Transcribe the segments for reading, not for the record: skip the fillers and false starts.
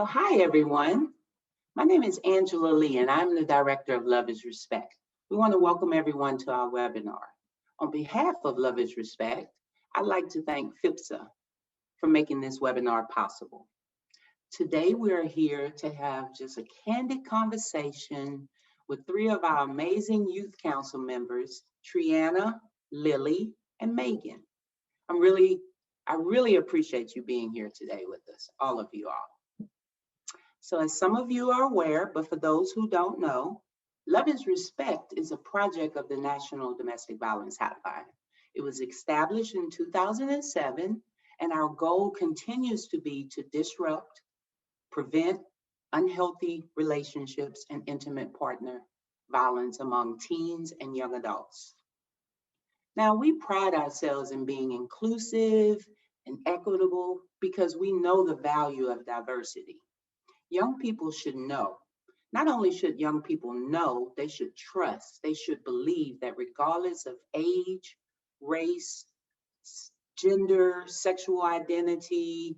So hi, everyone. My name is Angela Lee, and I'm the Director of Love is Respect. We want to welcome everyone to our webinar. On behalf of Love is Respect, I'd like to thank FIPSA for making this webinar possible. Today, we are here to have just a candid conversation with three of our amazing Youth Council members, Triana, Lily, and Megan. I really appreciate you being here today with us, all of you all. So as some of you are aware, but for those who don't know, Love is Respect is a project of the National Domestic Violence Hotline. It was established in 2007, and our goal continues to be to disrupt, prevent unhealthy relationships and intimate partner violence among teens and young adults. Now, we pride ourselves in being inclusive and equitable because we know the value of diversity. Young people should know. Not only should young people know, they should trust, they should believe that regardless of age, race, gender, sexual identity,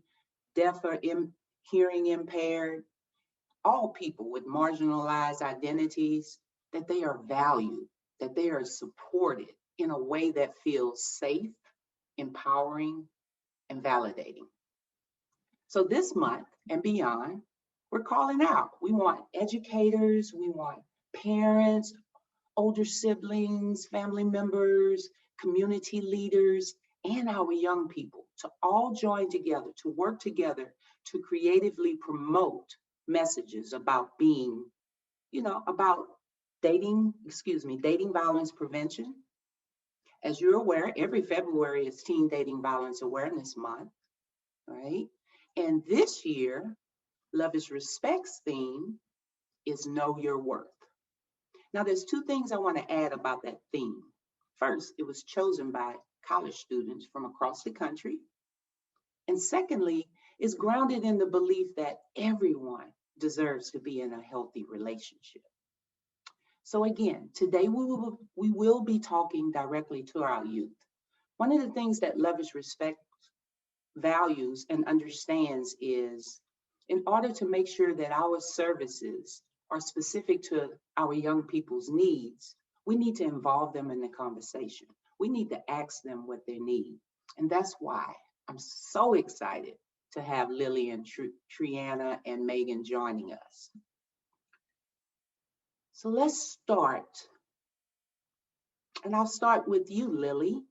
deaf or hearing impaired, all people with marginalized identities, that they are valued, that they are supported in a way that feels safe, empowering, and validating. So this month and beyond, we're calling out. We want educators, we want parents, older siblings, family members, community leaders, and our young people to all join together, to work together to creatively promote messages about being, about dating violence prevention. As you're aware, every February is Teen Dating Violence Awareness Month, right? And this year, Love is Respect's theme is Know Your Worth. Now, there's two things I want to add about that theme. First, it was chosen by college students from across the country. And secondly, it's grounded in the belief that everyone deserves to be in a healthy relationship. So again, today we will be talking directly to our youth. One of the things that Love is Respect values and understands is, in order to make sure that our services are specific to our young people's needs, we need to involve them in the conversation. We need to ask them what they need. And that's why I'm so excited to have Lily and Triana and Megan joining us. So let's start. And I'll start with you, Lily.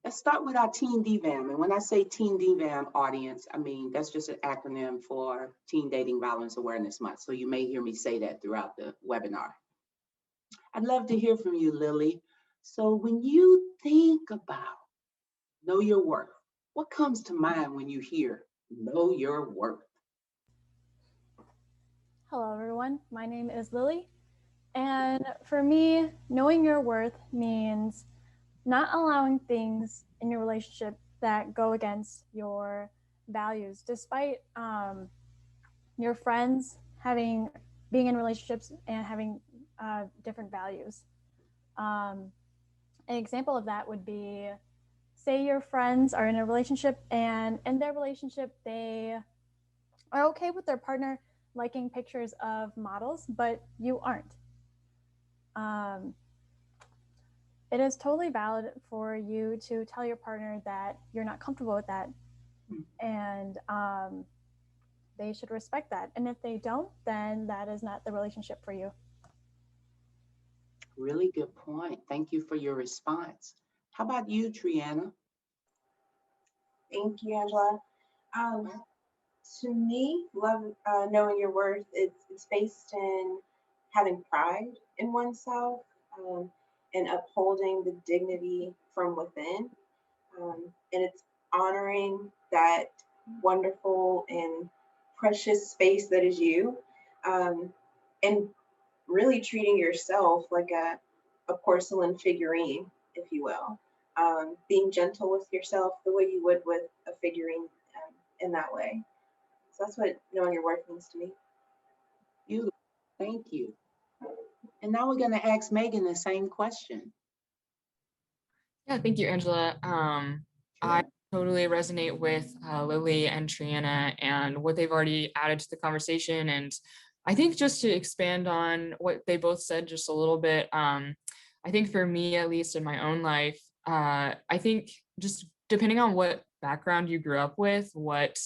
Let's start with our Teen DVAM. And when I say Teen DVAM audience, I mean, that's just an acronym for Teen Dating Violence Awareness Month. So you may hear me say that throughout the webinar. I'd love to hear from you, Lily. So when you think about Know Your Worth, what comes to mind when you hear Know Your Worth? Hello, everyone. My name is Lily. And for me, knowing your worth means not allowing things in your relationship that go against your values, despite your friends being in relationships and having different values. An example of that would be, say your friends are in a relationship, and in their relationship, they are okay with their partner liking pictures of models, but you aren't. It is totally valid for you to tell your partner that you're not comfortable with that, and they should respect that. And if they don't, then that is not the relationship for you. Really good point. Thank you for your response. How about you, Triana? Thank you, Angela. To me, knowing your worth, it's based in having pride in oneself and upholding the dignity from within. And it's honoring that wonderful and precious space that is you, and really treating yourself like a porcelain figurine, if you will. Being gentle with yourself the way you would with a figurine, in that way. So that's what knowing your worth means to me. Thank you. And now we're going to ask Megan the same question. Yeah, thank you, Angela. I totally resonate with Lily and Triana and what they've already added to the conversation. And I think just to expand on what they both said just a little bit, I think for me, at least in my own life, I think just depending on what background you grew up with, what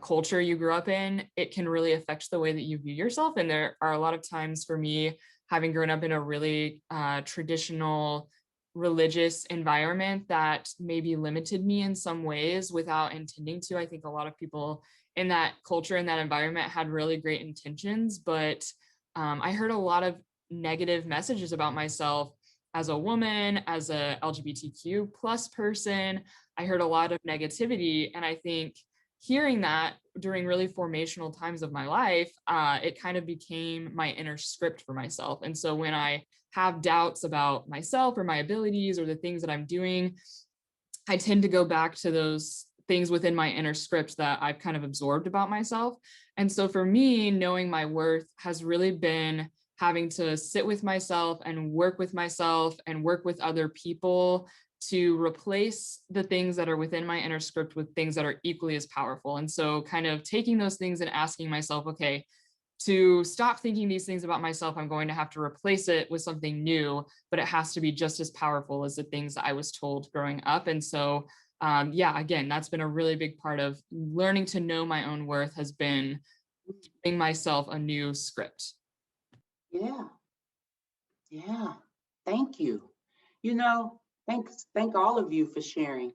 culture you grew up in, it can really affect the way that you view yourself. And there are a lot of times for me, having grown up in a really traditional religious environment that maybe limited me in some ways without intending to. I think a lot of people in that culture, in that environment, had really great intentions, but I heard a lot of negative messages about myself as a woman, as a LGBTQ plus person. I heard a lot of negativity, and I think hearing that during really formational times of my life, it kind of became my inner script for myself. And so when I have doubts about myself or my abilities or the things that I'm doing, I tend to go back to those things within my inner script that I've kind of absorbed about myself. And so for me, knowing my worth has really been having to sit with myself and work with other people to replace the things that are within my inner script with things that are equally as powerful. And so kind of taking those things and asking myself, okay, to stop thinking these things about myself, I'm going to have to replace it with something new, but it has to be just as powerful as the things that I was told growing up. And so, yeah, again, that's been a really big part of learning to know my own worth, has been giving myself a new script. Yeah. Yeah. Thank you. You know, thank all of you for sharing.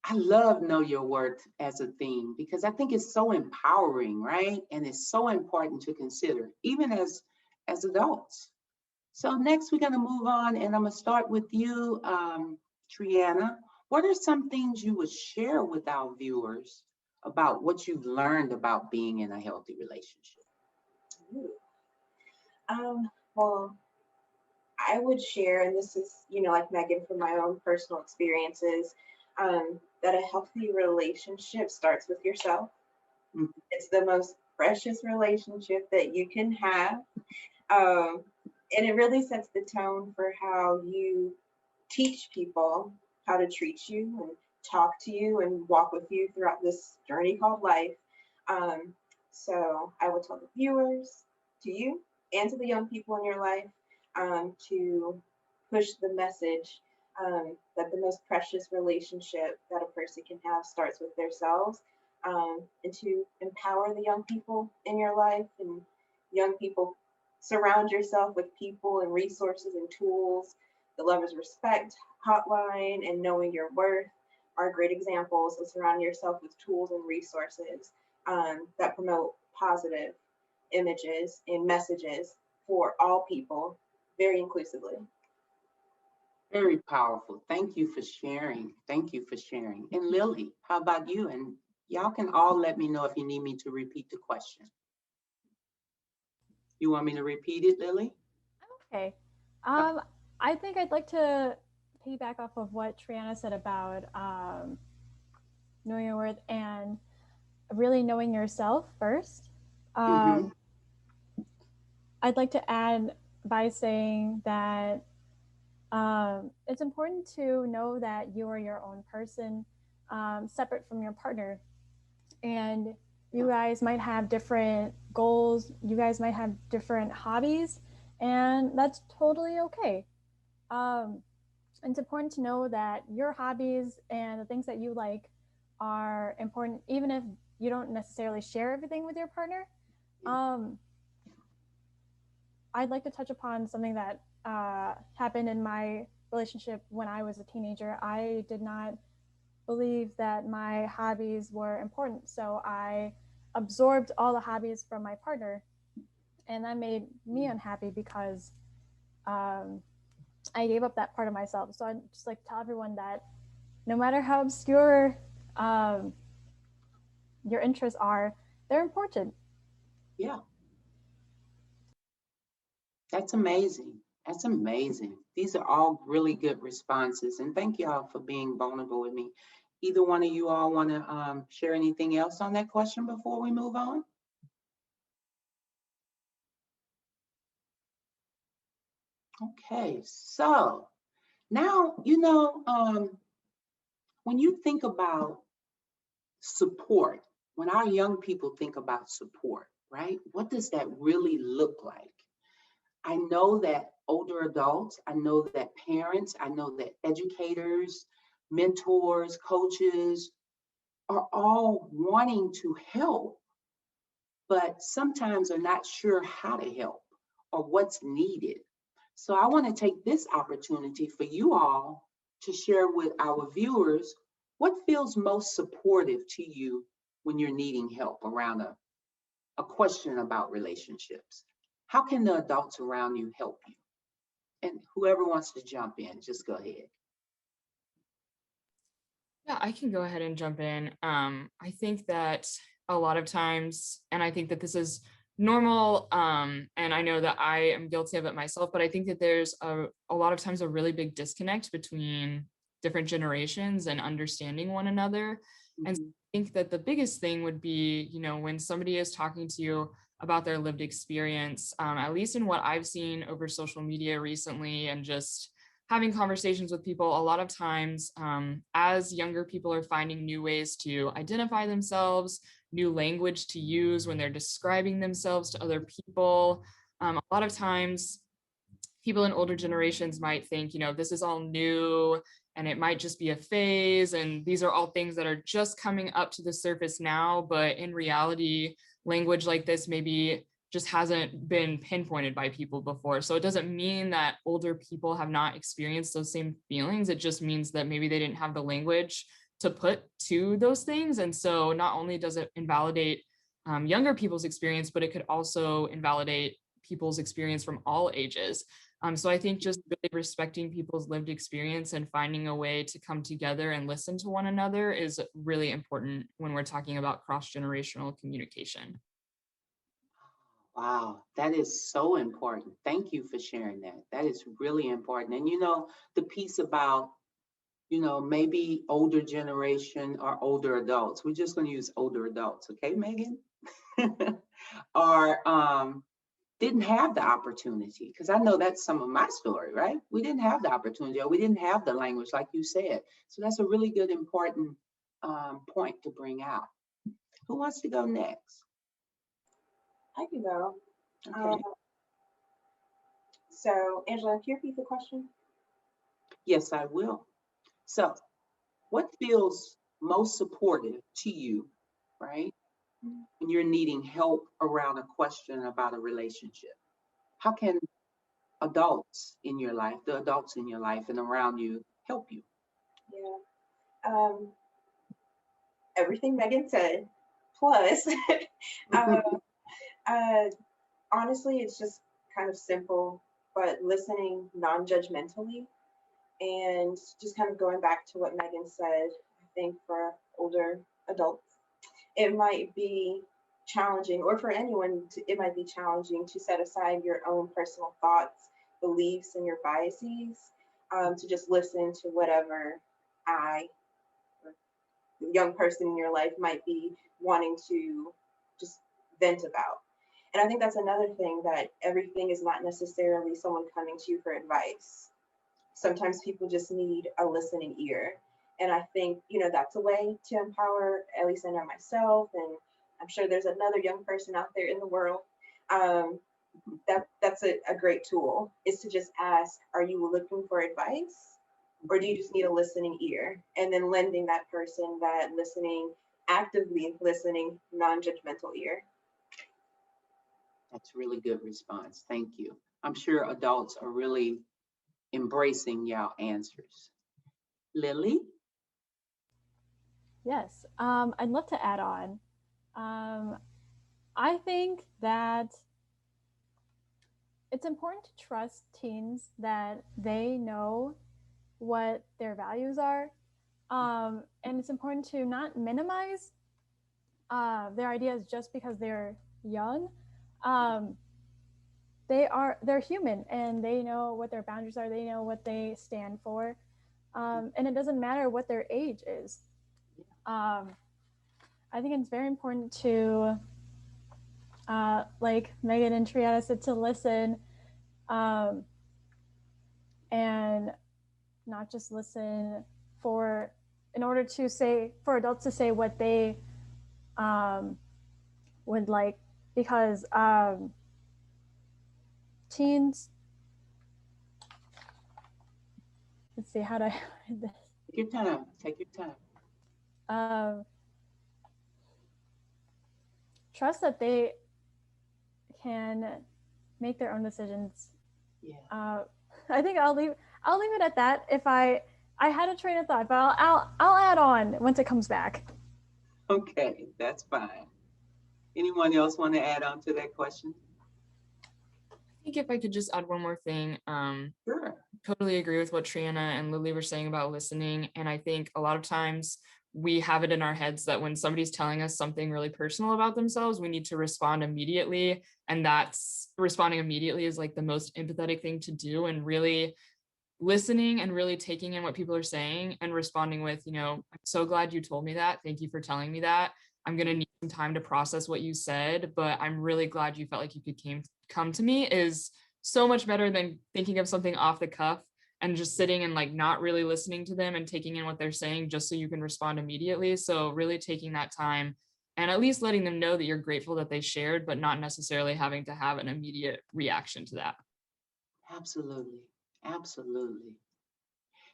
I love know your worth as a theme because I think it's so empowering, right? And it's so important to consider, even as adults. So next we're going to move on, and I'm going to start with you, Triana. What are some things you would share with our viewers about what you've learned about being in a healthy relationship? Ooh. Well, I would share, and this is, like Megan, from my own personal experiences, that a healthy relationship starts with yourself. Mhm. It's the most precious relationship that you can have. Um, and it really sets the tone for how you teach people how to treat you and talk to you and walk with you throughout this journey called life. Um, so I would tell the viewers, to you, and to the young people in your life, to push the message that the most precious relationship that a person can have starts with themselves, and to empower the young people in your life. And young people, surround yourself with people and resources and tools. The Lovers Respect hotline and Knowing Your Worth are great examples of surrounding yourself with tools and resources that promote positive images and messages for all people very inclusively. Very powerful. Thank you for sharing. Thank you for sharing. And Lily, how about you? And y'all can all let me know if you need me to repeat the question. You want me to repeat it, Lily? Okay. I think I'd like to piggyback off of what Triana said about knowing your worth and really knowing yourself first. Mm-hmm. I'd like to add by saying that it's important to know that you are your own person, separate from your partner. And you guys might have different goals, you guys might have different hobbies, and that's totally okay. Um, it's important to know that your hobbies and the things that you like are important, even if you don't necessarily share everything with your partner. Um, I'd like to touch upon something that happened in my relationship when I was a teenager. I did not believe that my hobbies were important, so I absorbed all the hobbies from my partner, and that made me unhappy because I gave up that part of myself. So I just like to tell everyone that no matter how obscure um, your interests are, they're important. Yeah, that's amazing. That's amazing. These are all really good responses. And thank y'all for being vulnerable with me. Either one of you all want to share anything else on that question before we move on? Okay, so now, When you think about support, when our young people think about support, right? What does that really look like? I know that older adults, I know that parents, I know that educators, mentors, coaches are all wanting to help, but sometimes are not sure how to help or what's needed. So I want to take this opportunity for you all to share with our viewers what feels most supportive to you when you're needing help around a question about relationships. How can the adults around you help you? And whoever wants to jump in, just go ahead. Yeah, I can go ahead and jump in. I think that a lot of times, and I think that this is normal, and I know that I am guilty of it myself, but I think that there's a lot of times a really big disconnect between different generations and understanding one another. And Mhm. I think that the biggest thing would be, when somebody is talking to you about their lived experience, at least in what I've seen over social media recently and just having conversations with people, a lot of times as younger people are finding new ways to identify themselves, new language to use when they're describing themselves to other people. A lot of times people in older generations might think, this is all new and it might just be a phase. And these are all things that are just coming up to the surface now. But in reality, language like this maybe just hasn't been pinpointed by people before. So it doesn't mean that older people have not experienced those same feelings. It just means that maybe they didn't have the language to put to those things. And so not only does it invalidate younger people's experience, but it could also invalidate people's experience from all ages. So I think just really respecting people's lived experience and finding a way to come together and listen to one another is really important when we're talking about cross-generational communication. Wow, that is so important. Thank you for sharing that. That is really important. And the piece about, maybe older generation or older adults, we're just going to use older adults, okay, Megan? Or didn't have the opportunity, because I know that's some of my story, right? We didn't have the opportunity or we didn't have the language, like you said. So that's a really good, important point to bring out. Who wants to go next? I can go. Okay. So, Angela, can you repeat the question? Yes, I will. So, what feels most supportive to you, right, when you're needing help around a question about a relationship? How can adults in your life, the adults in your life and around you, help you? Yeah. Everything Megan said, plus, uh, uh, honestly, it's just kind of simple, but listening non-judgmentally and just kind of going back to what Megan said, I think for older adults, it might be challenging, or for anyone, it might be challenging to set aside your own personal thoughts, beliefs, and your biases to just listen to whatever I, or the young person in your life, might be wanting to just vent about. And I think that's another thing, that everything is not necessarily someone coming to you for advice. Sometimes people just need a listening ear. And I think, that's a way to empower, at least I know myself, and I'm sure there's another young person out there in the world. That's a great tool, is to just ask, are you looking for advice? Or do you just need a listening ear? And then lending that person that listening, actively listening, non-judgmental ear. That's a really good response. Thank you. I'm sure adults are really embracing y'all answers. Lily? Yes, I'd love to add on. I think that it's important to trust teens that they know what their values are. And it's important to not minimize their ideas just because they're young. Um, they're human and they know what their boundaries are. They know what they stand for, and it doesn't matter what their age is. I think it's very important to, like Megan and Triana said, to listen, and not just listen for in order to say, for adults to say what they would like, because teens, let's see, how do I write this? Take your time. Take your time. Trust that they can make their own decisions. Yeah. I think I'll leave it at that. If I had a train of thought, but I'll add on once it comes back. Okay, that's fine. Anyone else want to add on to that question? I think if I could just add one more thing, Sure. totally agree with what Triana and Lily were saying about listening. And I think a lot of times we have it in our heads that when somebody's telling us something really personal about themselves, we need to respond immediately. And that's responding immediately is like the most empathetic thing to do, and really listening and really taking in what people are saying and responding with, I'm so glad you told me that. Thank you for telling me that. I'm going to need some time to process what you said, but I'm really glad you felt like you could come to me, is so much better than thinking of something off the cuff and just sitting and like not really listening to them and taking in what they're saying just so you can respond immediately. So really taking that time and at least letting them know that you're grateful that they shared, but not necessarily having to have an immediate reaction to that. Absolutely. Absolutely.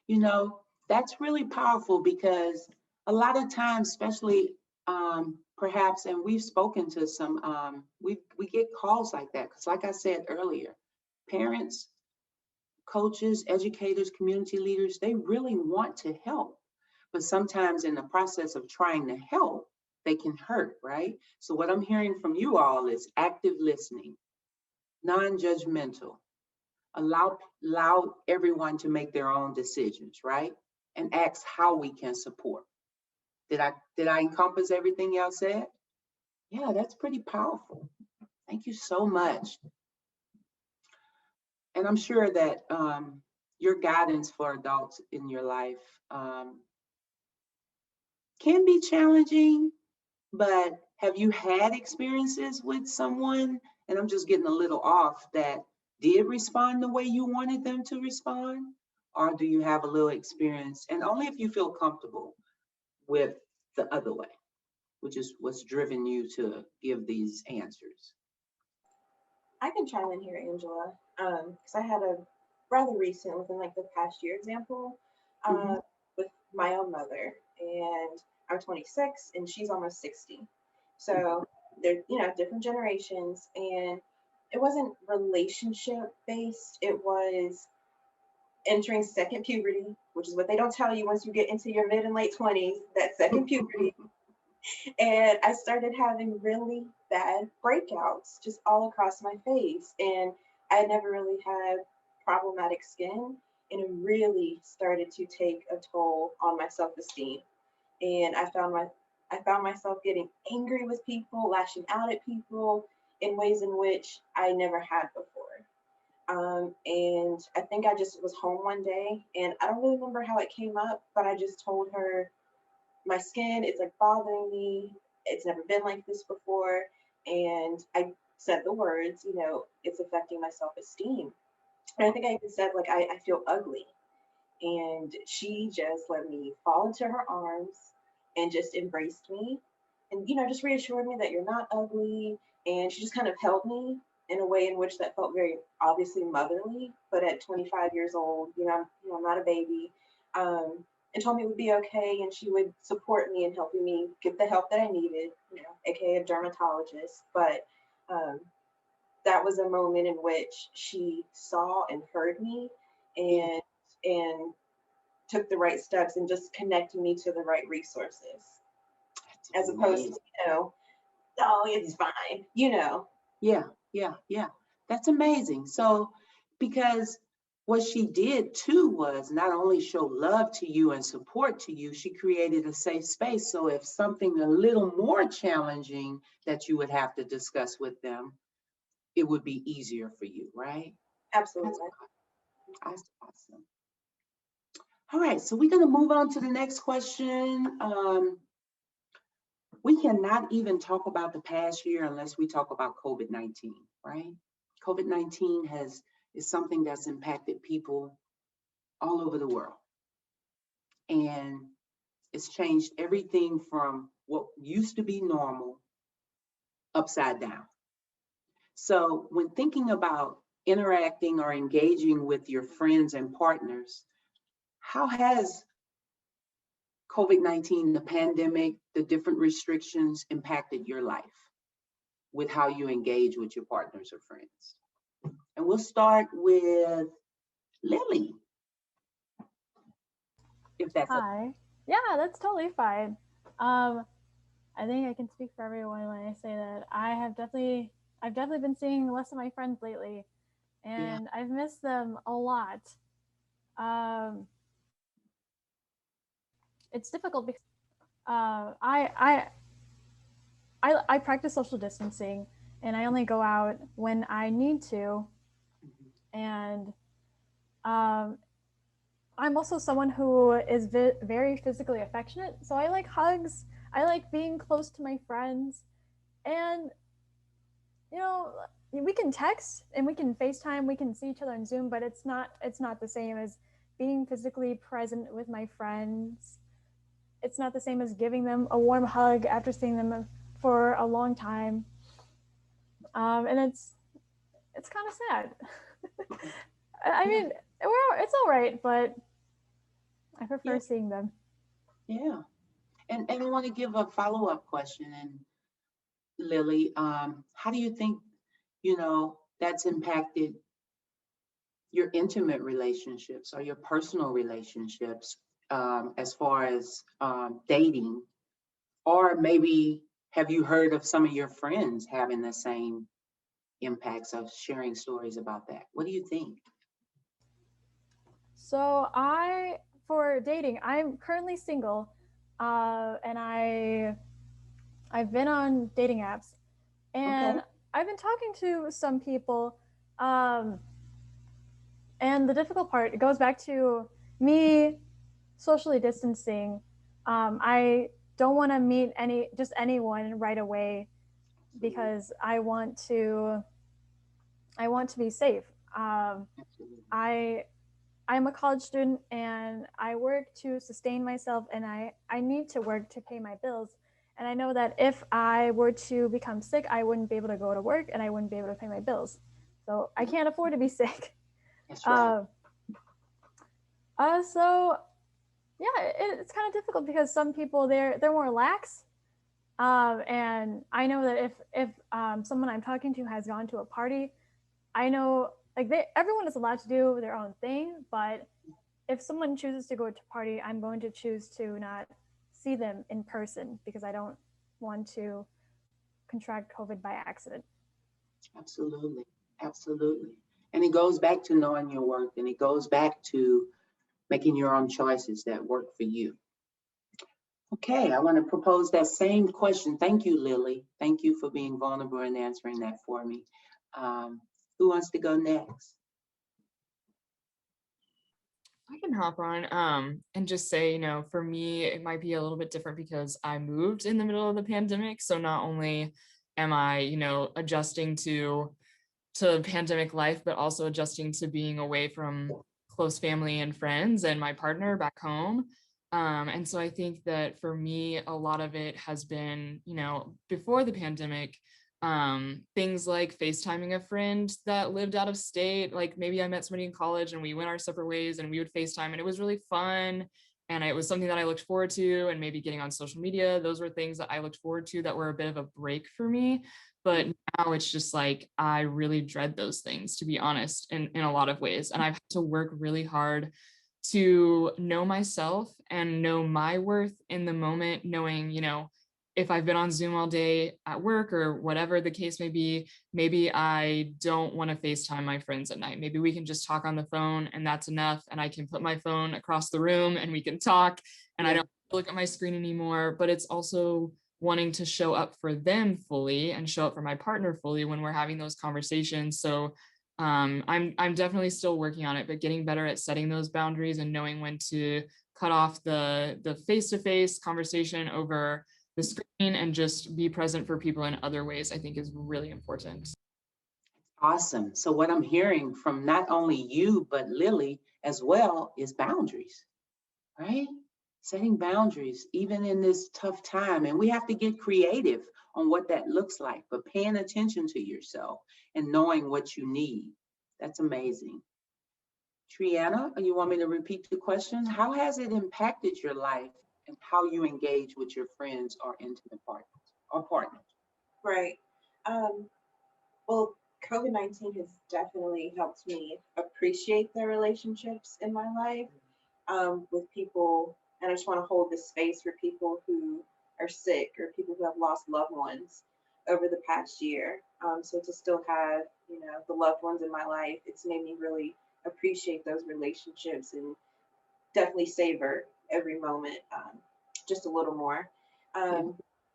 You know, that's really powerful because a lot of times, especially perhaps, and we've spoken to some, we get calls like that because, like I said earlier, parents, coaches, educators, community leaders, they really want to help. But sometimes in the process of trying to help, they can hurt, right? So what I'm hearing from you all is active listening, non-judgmental, allow everyone to make their own decisions, right? And ask how we can support. Did I encompass everything y'all said? Yeah, that's pretty powerful. Thank you so much. And I'm sure that your guidance for adults in your life can be challenging, but have you had experiences with someone, and I'm just getting a little off, that did respond the way you wanted them to respond? Or do you have a little experience, and only if you feel comfortable, with the other way, which is what's driven you to give these answers? I can chime in here, Angela, because I had a rather recent, within like the past year example, Mhm. with my own mother, and I'm 26 and she's almost 60. So they're, different generations, and it wasn't relationship based. It was entering second puberty, which is what they don't tell you once you get into your mid and late 20s, that second puberty. And I started having really bad breakouts just all across my face. And I never really had problematic skin. And it really started to take a toll on my self-esteem. And I found myself getting angry with people, lashing out at people in ways in which I never had before. And I think I just was home one day, and I don't really remember how it came up, but I just told her, my skin, it's like bothering me. It's never been like this before. And I said the words, it's affecting my self esteem. And I think I even said, like, I feel ugly. And she just let me fall into her arms and just embraced me and, just reassured me that you're not ugly. And she just kind of held me in a way in which that felt very obviously motherly. But at 25 years old, I'm not a baby. And told me it would be okay, and she would support me in helping me get the help that I needed, aka a dermatologist. But that was a moment in which she saw and heard me, and took the right steps and just connected me to the right resources, as opposed to, oh, it's fine, Yeah, yeah. That's amazing. So, because what she did too was not only show love to you and support to you, she created a safe space. So, if something a little more challenging that you would have to discuss with them, it would be easier for you, right? Absolutely. That's awesome. All right, so we're going to move on to the next question. We cannot even talk about the past year unless we talk about COVID-19, right? COVID-19 is something that's impacted people all over the world. And It's changed everything from what used to be normal upside down. So when thinking about interacting or engaging with your friends and partners, how has COVID-19, the pandemic, the different restrictions impacted your life with how you engage with your partners or friends? And we'll start with Lily, if that's okay. Hi. Yeah, that's totally fine. I think I can speak for everyone when I say that I've definitely been seeing less of my friends lately, and I've missed them a lot. Um, it's difficult because I practice social distancing, and I only go out when I need to, and um, I'm also someone who is very physically affectionate, so I like hugs. I like being close to my friends, and you know, we can text and we can FaceTime, we can see each other on Zoom, but it's not the same as being physically present with my friends. It's not the same as giving them a warm hug after seeing them for a long time. And it's kind of sad. I mean, it's all right, but I prefer seeing them. Yeah. And I want to give a follow-up question. And Lily, how do you think, that's impacted your intimate relationships or your personal relationships, as far as dating? Or maybe have you heard of some of your friends having the same impacts of sharing stories about that? What do you think? So for dating, I'm currently single, and I've been on dating apps, and Okay. I've been talking to some people, um, and the difficult part, it goes back to me socially distancing. I don't want to meet anyone right away because I want to be safe. I I'm a college student and I work to sustain myself, and I need to work to pay my bills. And I know that if I were to become sick, I wouldn't be able to go to work and I wouldn't be able to pay my bills. So I can't afford to be sick. That's right. So yeah, it's kind of difficult because some people they're more lax. And I know that if someone I'm talking to has gone to a party, I know like everyone is allowed to do their own thing, but if someone chooses to go to a party, I'm going to choose to not see them in person because I don't want to contract COVID by accident. Absolutely. Absolutely. And it goes back to knowing your worth, and it goes back to making your own choices that work for you. Okay, I want to propose that same question. Thank you, Lily. Thank you for being vulnerable and answering that for me. Who wants to go next? I can hop on and just say, for me, it might be a little bit different because I moved in the middle of the pandemic. So not only am I, adjusting to pandemic life, but also adjusting to being away from close family and friends and my partner back home. And so I think that for me, a lot of it has been, before the pandemic, things like FaceTiming a friend that lived out of state. Like maybe I met somebody in college and we went our separate ways and we would FaceTime, and it was really fun. And it was something that I looked forward to, and maybe getting on social media. Those were things that I looked forward to that were a bit of a break for me. But now it's just like, I really dread those things, to be honest, in a lot of ways. And I've had to work really hard to know myself and know my worth in the moment, knowing, if I've been on Zoom all day at work or whatever the case may be, maybe I don't want to FaceTime my friends at night. Maybe we can just talk on the phone and that's enough. And I can put my phone across the room and we can talk, and I don't look at my screen anymore. But it's also wanting to show up for them fully and show up for my partner fully when we're having those conversations. So I'm definitely still working on it, but getting better at setting those boundaries and knowing when to cut off the face-to-face conversation over the screen and just be present for people in other ways, I think is really important. Awesome. So what I'm hearing from not only you, but Lily as well is boundaries, right? Setting boundaries, even in this tough time. And we have to get creative on what that looks like, but paying attention to yourself and knowing what you need. That's amazing. Triana, you want me to repeat the question? How has it impacted your life and how you engage with your friends or intimate partners? Right. Um, well, COVID-19 has definitely helped me appreciate the relationships in my life, with people. And I just want to hold this space for people who are sick or people who have lost loved ones over the past year. So to still have, the loved ones in my life, it's made me really appreciate those relationships and definitely savor every moment, just a little more. Yeah.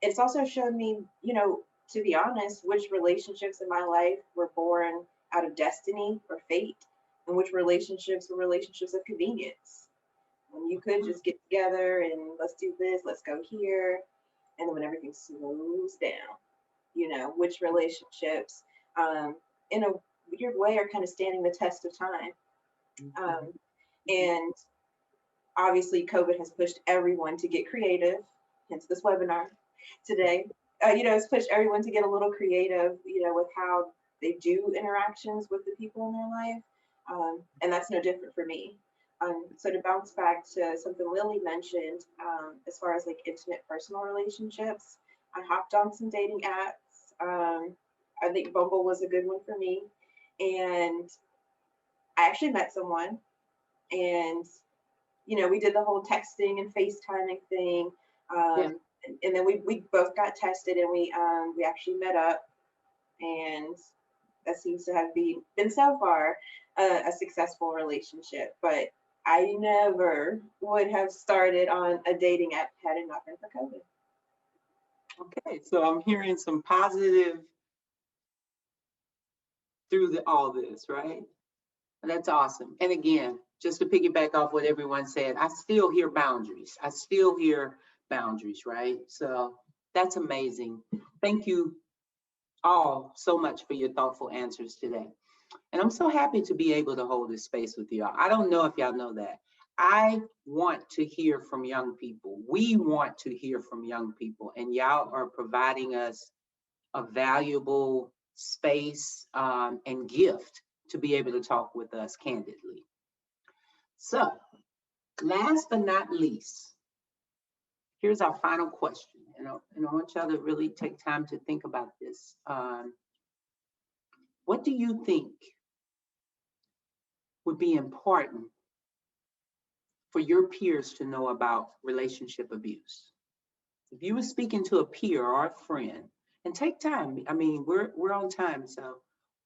It's also shown me, to be honest, which relationships in my life were born out of destiny or fate, and which relationships were relationships of convenience. When you could just get together and let's do this, let's go here, and then when everything slows down, which relationships, in a weird way, are kind of standing the test of time. Um, and obviously COVID has pushed everyone to get creative, hence this webinar today. It's pushed everyone to get a little creative, with how they do interactions with the people in their life. And that's no different for me. So to bounce back to something Lily mentioned, as far as like intimate personal relationships, I hopped on some dating apps. I think Bumble was a good one for me. And I actually met someone, and we did the whole texting and FaceTiming thing. Yeah. And then we both got tested, and we actually met up, and that seems to have been so far a successful relationship. But I never would have started on a dating app had it not been for COVID. Okay, so I'm hearing some positive through all this, right? That's awesome. And again, just to piggyback off what everyone said, I still hear boundaries. I still hear boundaries, right? So that's amazing. Thank you all so much for your thoughtful answers today. And I'm so happy to be able to hold this space with y'all. I don't know if y'all know that. I want to hear from young people. We want to hear from young people, and y'all are providing us a valuable space and gift to be able to talk with us candidly. So, last but not least, here's our final question. And I want y'all to really take time to think about this. What do you think would be important for your peers to know about relationship abuse? If you were speaking to a peer or a friend, and take time, I mean, we're on time, so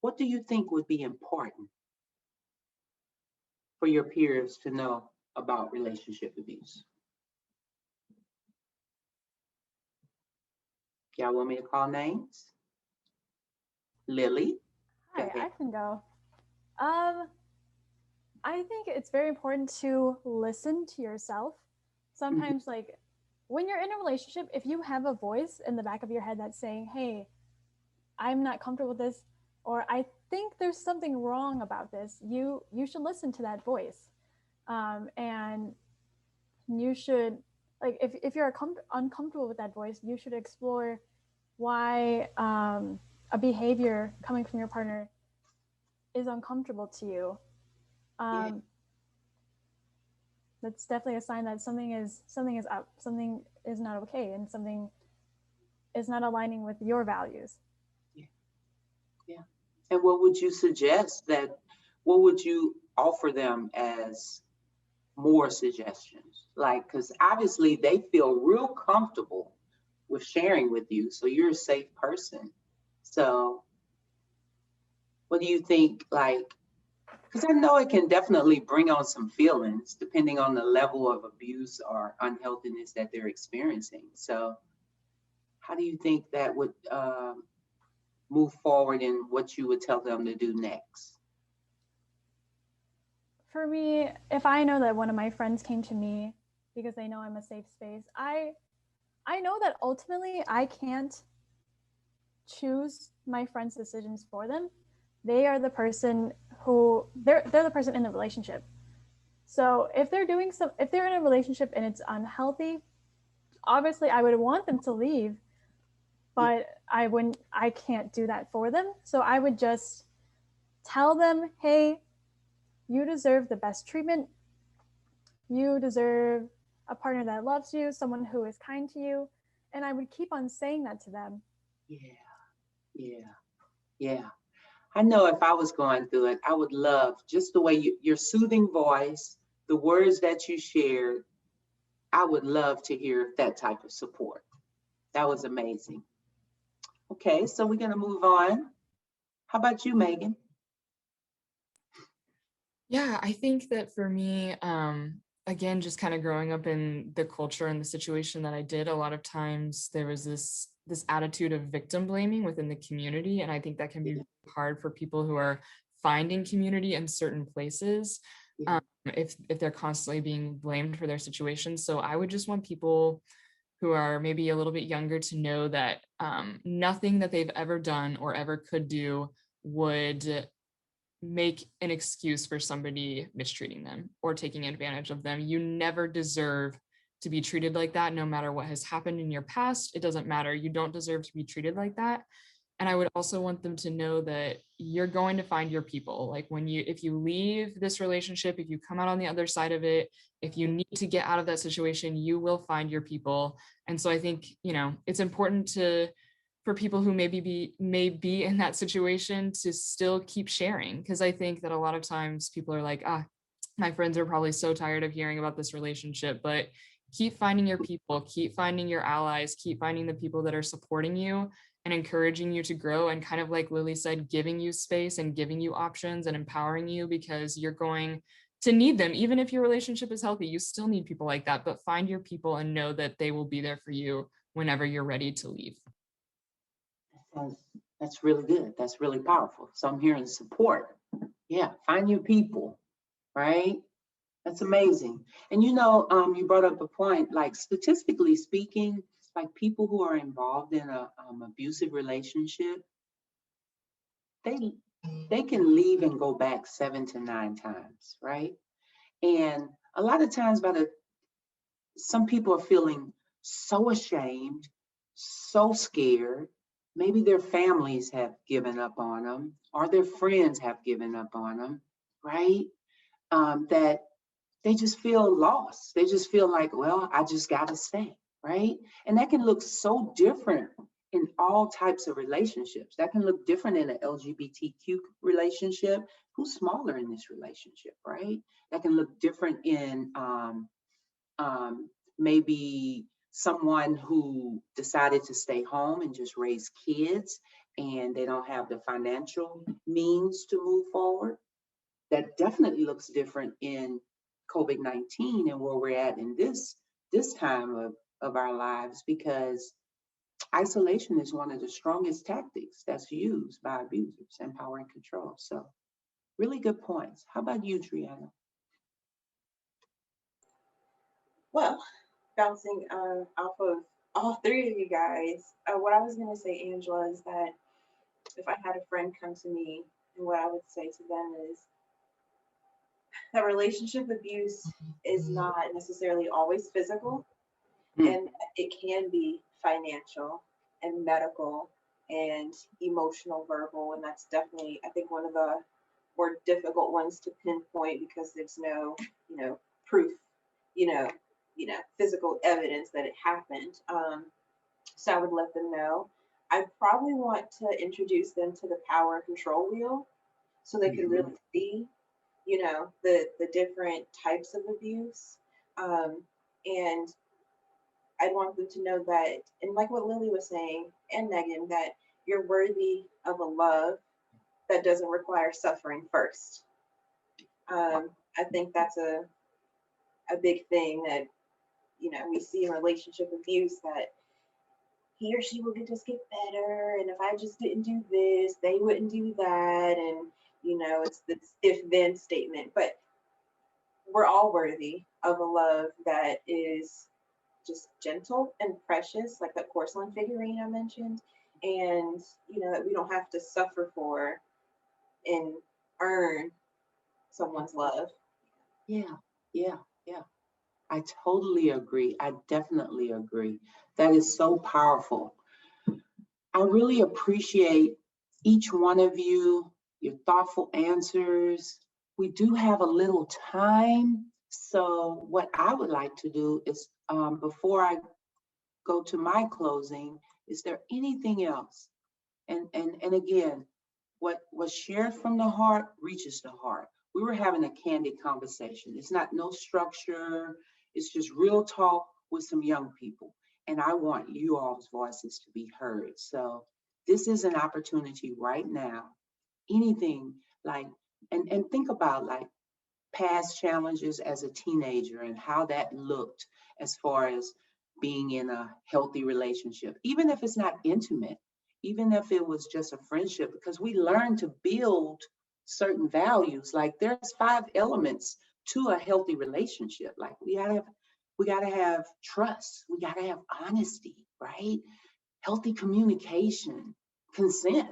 what do you think would be important for your peers to know about relationship abuse? Y'all want me to call names? Lily? Go Hi, I ahead. can go. I think it's very important to listen to yourself. Sometimes, like when you're in a relationship, if you have a voice in the back of your head that's saying, "Hey, I'm not comfortable with this," or "I think there's something wrong about this," you should listen to that voice, and you should, like, if you're uncomfortable with that voice, you should explore why a behavior coming from your partner is uncomfortable to you. Yeah. That's definitely a sign that something is up, something is not okay, and something is not aligning with your values. Yeah. And what would you suggest what would you offer them as more suggestions? Like, because obviously they feel real comfortable with sharing with you, so you're a safe person. So what do you think, like, because I know it can definitely bring on some feelings depending on the level of abuse or unhealthiness that they're experiencing. So how do you think that would move forward in what you would tell them to do next? For me, if I know that one of my friends came to me because they know I'm a safe space, I know that ultimately I can't choose my friends' decisions for them. They are the person they're the person in the relationship. So if they're in a relationship and it's unhealthy, obviously I would want them to leave, but I can't do that for them. So I would just tell them, hey, you deserve the best treatment. You deserve a partner that loves you, someone who is kind to you. And I would keep on saying that to them. Yeah. Yeah. I know if I was going through it, I would love just the way your soothing voice, the words that you shared. I would love to hear that type of support. That was amazing. Okay, so we're going to move on. How about you, Megan? Yeah, I think that for me, again, just kind of growing up in the culture and the situation that I did, a lot of times there was this attitude of victim blaming within the community, and I think that can be Yeah. hard for people who are finding community in certain places, Yeah. if they're constantly being blamed for their situation. So I would just want people who are maybe a little bit younger to know that nothing that they've ever done or ever could do would make an excuse for somebody mistreating them or taking advantage of them. You never deserve to be treated like that, no matter what has happened in your past. It doesn't matter. You don't deserve to be treated like that. And I would also want them to know that you're going to find your people. Like if you leave this relationship, if you come out on the other side of it, if you need to get out of that situation, you will find your people. And so I think, it's important for people who may be in that situation to still keep sharing. Because I think that a lot of times people are like, my friends are probably so tired of hearing about this relationship, but keep finding your people, keep finding your allies, keep finding the people that are supporting you and encouraging you to grow, and kind of like Lily said, giving you space and giving you options and empowering you, because you're going to need them. Even if your relationship is healthy, you still need people like that, but find your people and know that they will be there for you whenever you're ready to leave. That's really good. That's really powerful. So I'm hearing support. Yeah, find your people, right? That's amazing. And you brought up a point, like statistically speaking, like people who are involved in a abusive relationship, they can leave and go back 7 to 9 times, right? And a lot of times some people are feeling so ashamed, so scared. Maybe their families have given up on them, or their friends have given up on them, right? That they just feel lost. They just feel like, well, I just got to stay, right? And that can look so different in all types of relationships. That can look different in an LGBTQ relationship. Who's smaller in this relationship, right? That can look different in maybe someone who decided to stay home and just raise kids, and they don't have the financial means to move forward. That definitely looks different in COVID-19 and where we're at in this time of our lives, because isolation is one of the strongest tactics that's used by abusers and power and control. So really good points. How about you, Triana? Well, bouncing off of all three of you guys, what I was going to say, Angela, is that if I had a friend come to me, and what I would say to them is that relationship abuse is not necessarily always physical, and it can be financial and medical and emotional, verbal, and that's definitely, I think, one of the more difficult ones to pinpoint because there's no, proof, you know, physical evidence that it happened. So I would let them know. I probably want to introduce them to the power and control wheel so they can really see, the different types of abuse. And I'd want them to know that, and like what Lily was saying, and Megan, that you're worthy of a love that doesn't require suffering first. I think that's a big thing that, we see in relationship abuse, that he or she will just get better. And if I just didn't do this, they wouldn't do that. And, it's this if then statement. But we're all worthy of a love that is just gentle and precious, like that porcelain figurine I mentioned. And, that we don't have to suffer for and earn someone's love. Yeah. Yeah, yeah. I totally agree. I definitely agree. That is so powerful. I really appreciate each one of you, your thoughtful answers. We do have a little time. So, what I would like to do is, before I go to my closing, is there anything else? And again, what was shared from the heart reaches the heart. We were having a candid conversation. It's not no structure. It's just real talk with some young people. And I want you all's voices to be heard. So this is an opportunity right now. Anything like, and think about like past challenges as a teenager and how that looked as far as being in a healthy relationship, even if it's not intimate, even if it was just a friendship, because we learn to build certain values. Like there's 5 elements to a healthy relationship. Like we gotta have trust, we gotta have honesty, right? Healthy communication, consent.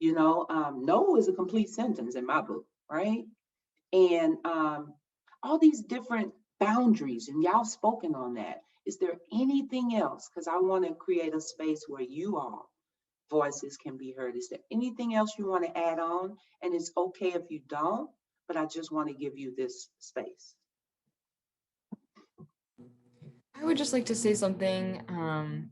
No is a complete sentence in my book, right? And all these different boundaries, and y'all spoken on that. Is there anything else? Because I want to create a space where you all voices can be heard. Is there anything else you want to add on? And it's okay if you don't, but I just want to give you this space. I would just like to say something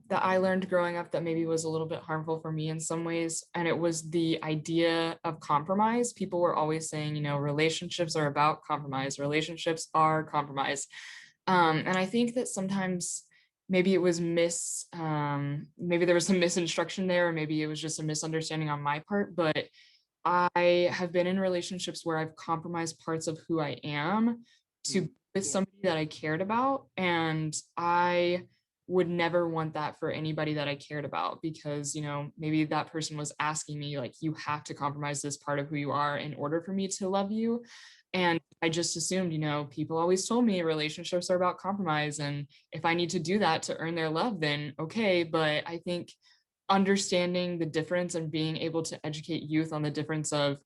that I learned growing up that maybe was a little bit harmful for me in some ways. And it was the idea of compromise. People were always saying, relationships are about compromise, relationships are compromise. And I think that sometimes maybe it was maybe there was some misinstruction there, or maybe it was just a misunderstanding on my part. But I have been in relationships where I've compromised parts of who I am to be with somebody that I cared about. And I would never want that for anybody that I cared about, because, maybe that person was asking me, like, you have to compromise this part of who you are in order for me to love you. And I just assumed, people always told me relationships are about compromise. And if I need to do that to earn their love, then okay. But I think understanding the difference and being able to educate youth on the difference of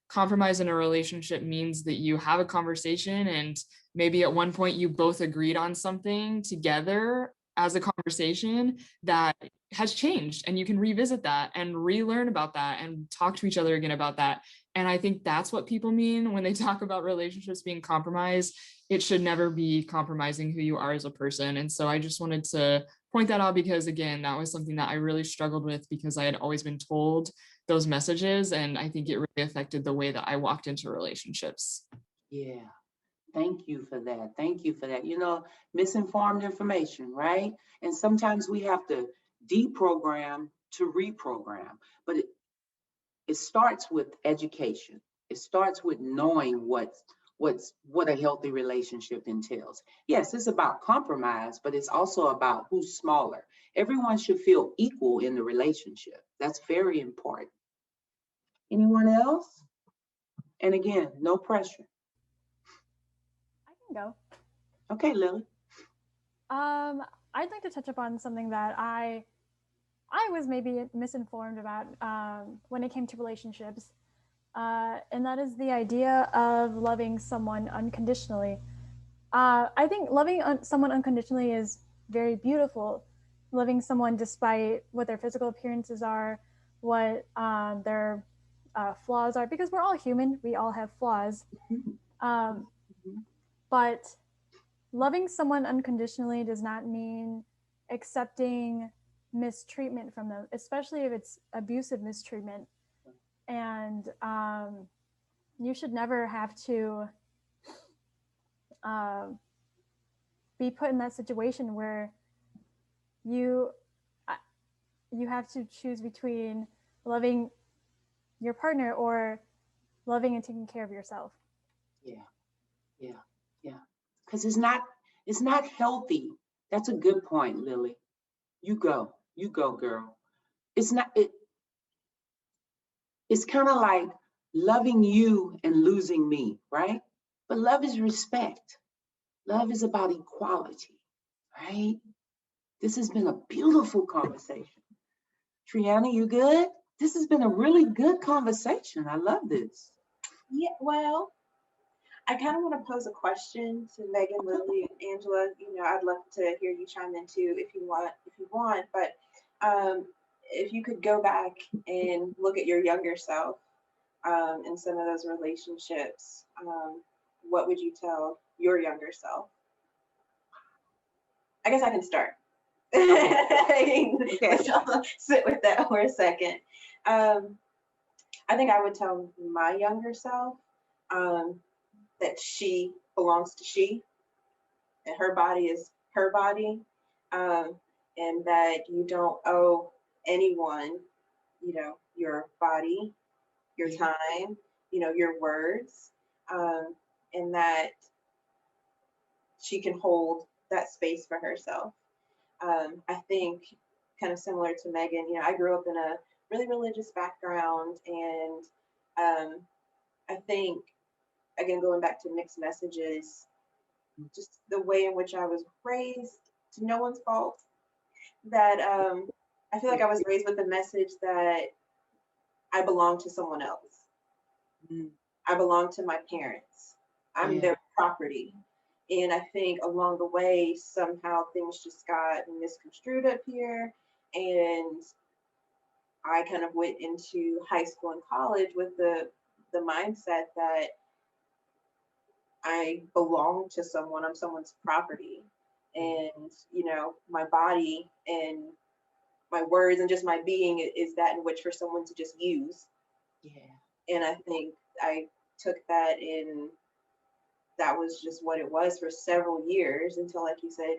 compromise in a relationship means that you have a conversation, and maybe at one point you both agreed on something together as a conversation that has changed, and you can revisit that and relearn about that and talk to each other again about that. And I think that's what people mean when they talk about relationships being compromised. It should never be compromising who you are as a person. And so I just wanted to point that out, because again, that was something that I really struggled with, because I had always been told those messages, and I think it really affected the way that I walked into relationships. Yeah. Thank you for that. Thank you for that. Misinformed information, right? And sometimes we have to deprogram to reprogram. But it starts with education. It starts with knowing what a healthy relationship entails. Yes, it's about compromise, but it's also about who's smaller. Everyone should feel equal in the relationship. That's very important. Anyone else? And again, no pressure. I can go. Okay, Lily. I'd like to touch upon something that I was maybe misinformed about when it came to relationships, and that is the idea of loving someone unconditionally. I think loving someone unconditionally is very beautiful. Loving someone despite what their physical appearances are, what their flaws are, because we're all human, we all have flaws. But loving someone unconditionally does not mean accepting mistreatment from them, especially if it's abusive mistreatment. And you should never have to be put in that situation where you have to choose between loving your partner or loving and taking care of yourself. Yeah. Because it's not healthy. That's a good point, Lily. You go, girl. It's not it. It's kind of like loving you and losing me, right? But love is respect. Love is about equality, right? This has been a beautiful conversation. Triana, you good? This has been a really good conversation. I love this. Yeah, well, I kind of want to pose a question to Megan, Lily, and Angela. I'd love to hear you chime in too if you want. But um, if you could go back and look at your younger self in some of those relationships, what would you tell your younger self? I guess I can start. Okay. Let's all sit with that for a second. I think I would tell my younger self that she belongs to she, and her body is her body, and that you don't owe anyone, your body, your time, your words, and that she can hold that space for herself. I think kind of similar to Megan, I grew up in a really religious background, and I think, again, going back to mixed messages, just the way in which I was raised, to no one's fault, that I feel like I was raised with the message that I belong to someone else. Mm. I belong to my parents. I'm their property. And I think along the way, somehow things just got misconstrued up here. And I kind of went into high school and college with the mindset that I belong to someone, I'm someone's property. And, my body and my words and just my being is that in which for someone to just use. Yeah. And I think I took that in, that was just what it was for several years until, like you said,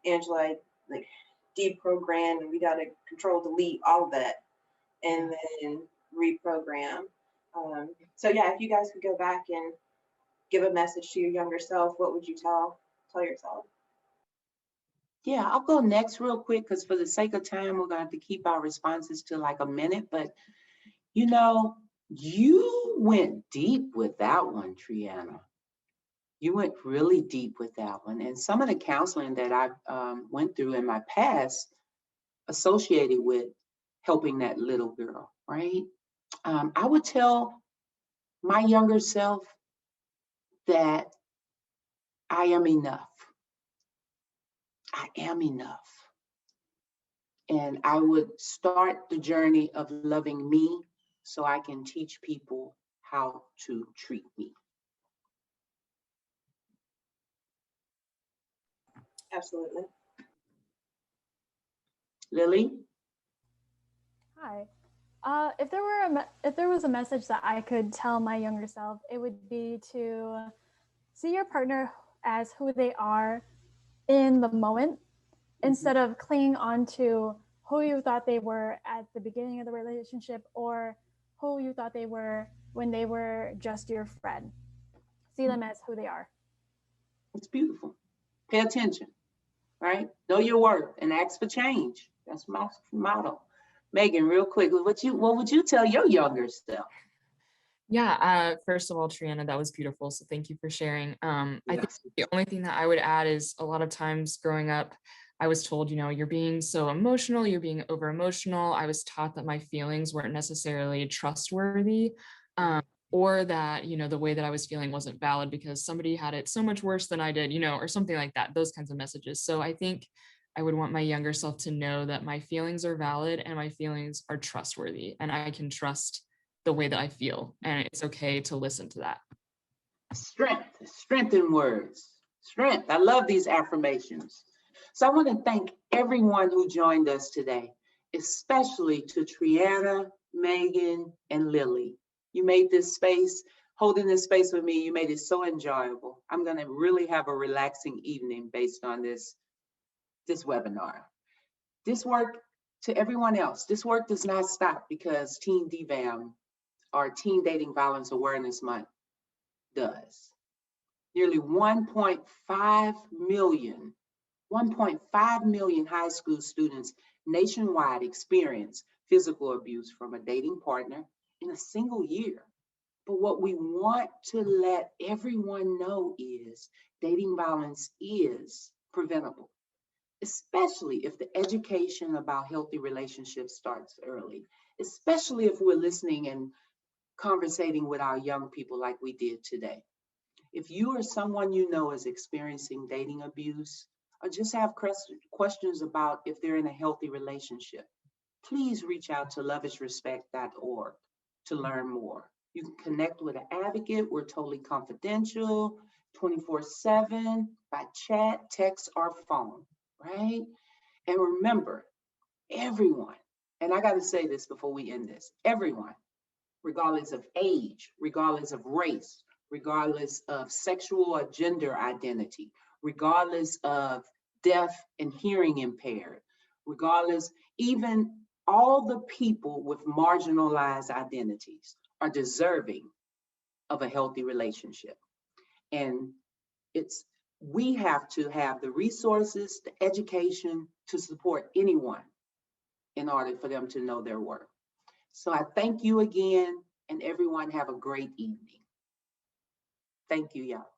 Angela, I like deprogram, and we got to control, delete all of that, and then reprogram. So yeah, if you guys could go back and give a message to your younger self, what would you tell yourself? Yeah, I'll go next real quick because for the sake of time, we're going to have to keep our responses to like a minute. But, you went deep with that one, Triana. You went really deep with that one. And some of the counseling that I went through in my past associated with helping that little girl, right? I would tell my younger self that I am enough. I am enough. And I would start the journey of loving me so I can teach people how to treat me. Absolutely. Lily? Hi. If there was a message that I could tell my younger self, it would be to see your partner as who they are in the moment, instead of clinging on to who you thought they were at the beginning of the relationship or who you thought they were when they were just your friend. See them as who they are. It's beautiful. Pay attention, right? Know your worth and ask for change. That's my motto. Megan, real quick, what would you tell your younger self? Yeah, first of all, Triana, that was beautiful. So thank you for sharing. I think the only thing that I would add is a lot of times growing up, I was told, you're being so emotional, you're being over emotional. I was taught that my feelings weren't necessarily trustworthy, or that, the way that I was feeling wasn't valid because somebody had it so much worse than I did, or something like that, those kinds of messages. So I think I would want my younger self to know that my feelings are valid and my feelings are trustworthy, and I can trust the way that I feel, and it's okay to listen to that. Strength in words. Strength. I love these affirmations. So I want to thank everyone who joined us today, especially to Triana, Megan, and Lily. You made this space, holding this space with me, you made it so enjoyable. I'm going to really have a relaxing evening based on this webinar. This work, to everyone else, this work does not stop because TDVAM, or Teen Dating Violence Awareness Month, does. Nearly 1.5 million high school students nationwide experience physical abuse from a dating partner in a single year. But what we want to let everyone know is dating violence is preventable, especially if the education about healthy relationships starts early, especially if we're listening and conversating with our young people like we did today. If you or someone you know is experiencing dating abuse, or just have questions about if they're in a healthy relationship, please reach out to loveisrespect.org to learn more. You can connect with an advocate. We're totally confidential, 24/7, by chat, text, or phone, right? And remember, everyone, and I got to say this before we end this, everyone, regardless of age, regardless of race, regardless of sexual or gender identity, regardless of deaf and hearing impaired, regardless, even all the people with marginalized identities are deserving of a healthy relationship. And we have to have the resources, the education to support anyone in order for them to know their worth. So I thank you again, and everyone have a great evening. Thank you, y'all.